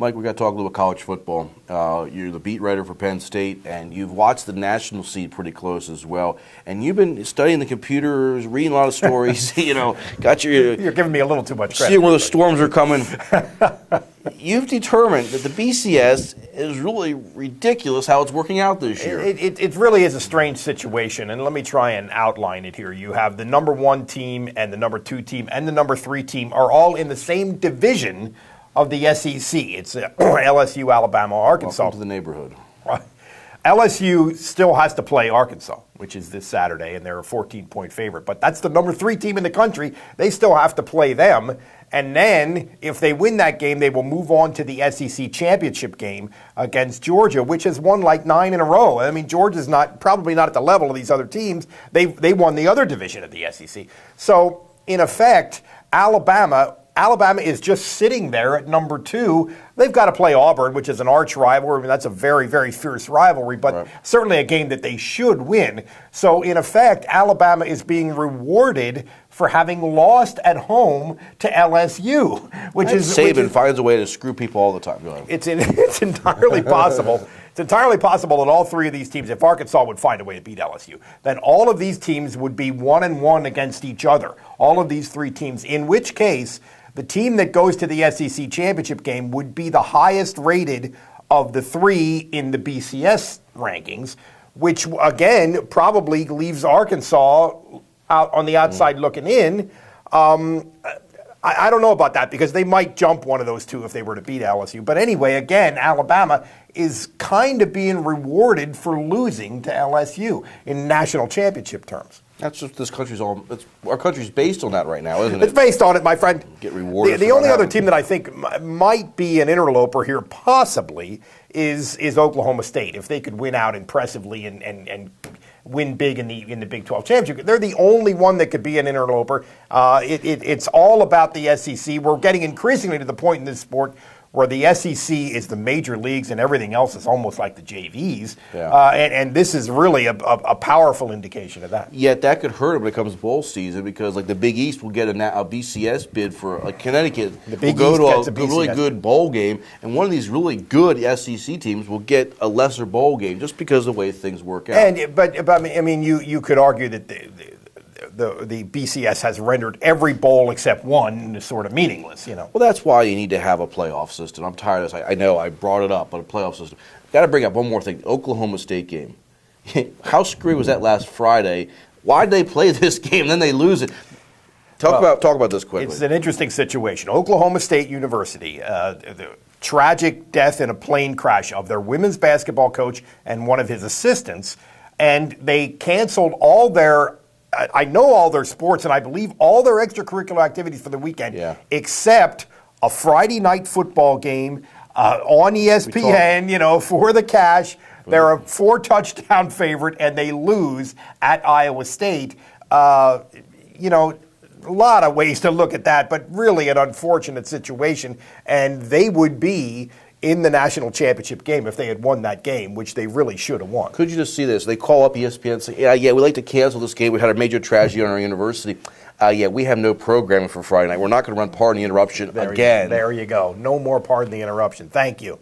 Mike, we got to talk a little college football. You're the beat writer for Penn State, and you've watched the national scene pretty close as well. And you've been studying the computers, reading a lot of stories. Got your. You're giving me a little too much credit. Seeing where the storms are coming. You've determined that the BCS is really ridiculous how it's working out this year. It really is a strange situation, and let me try and outline it here. You have the number 1 team and the number 2 team and the number 3 team are all in the same division of the SEC. It's LSU, Alabama, Arkansas. Welcome to the neighborhood. LSU still has to play Arkansas, which is this Saturday, and they're a 14-point favorite. But that's the number 3 team in the country. They still have to play them. And then, if they win that game, they will move on to the SEC championship game against Georgia, which has won like 9 in a row. I mean, Georgia's probably not at the level of these other teams. They won the other division of the SEC. So, in effect, Alabama is just sitting there at number 2. They've got to play Auburn, which is an arch rival. I mean, that's a very, very fierce rivalry, but certainly a game that they should win. So, in effect, Alabama is being rewarded for having lost at home to LSU, Saban finds a way to screw people all the time. Go ahead. It's entirely possible. It's entirely possible that all 3 of these teams, if Arkansas would find a way to beat LSU, then all of these teams would be 1-1 against each other. All of these 3 teams, in which case the team that goes to the SEC championship game would be the highest rated of the 3 in the BCS rankings, which again probably leaves Arkansas out on the outside looking in. I don't know about that because they might jump one of those 2 if they were to beat LSU. But anyway, again, Alabama is kind of being rewarded for losing to LSU in national championship terms. That's just our country's based on that right now, isn't it? It's based on it, my friend. Get rewarded. The only other team that I think might be an interloper here, possibly, is Oklahoma State. If they could win out impressively and win big in the Big 12 championship, they're the only one that could be an interloper. It's all about the SEC. We're getting increasingly to the point in this sport where the SEC is the major leagues and everything else is almost like the JVs. Yeah. And this is really a powerful indication of that. Yet that could hurt when it comes to bowl season because like the Big East will get a BCS bid for like Connecticut. Will go to a really good bowl game, and one of these really good SEC teams will get a lesser bowl game just because of the way things work out. But I mean, you could argue that the BCS has rendered every bowl except one sort of meaningless, Well, that's why you need to have a playoff system. I'm tired of this. I know I brought it up, but a playoff system. Got to bring up one more thing. The Oklahoma State game. How screwy was that last Friday? Why did they play this game? Then they lose it. Talk about this quickly. It's an interesting situation. Oklahoma State University, the tragic death in a plane crash of their women's basketball coach and one of his assistants, and they canceled all their sports and I believe all their extracurricular activities for the weekend, except a Friday night football game on ESPN, for the cash. They're a 4-touchdown favorite, and they lose at Iowa State. A lot of ways to look at that, but really an unfortunate situation, and they would be in the national championship game if they had won that game, which they really should have won. Could you just see this? They call up ESPN and say, we'd like to cancel this game. We had a major tragedy on our university. We have no programming for Friday night. We're not going to run Pardon the Interruption again. There you go. No more Pardon the Interruption. Thank you.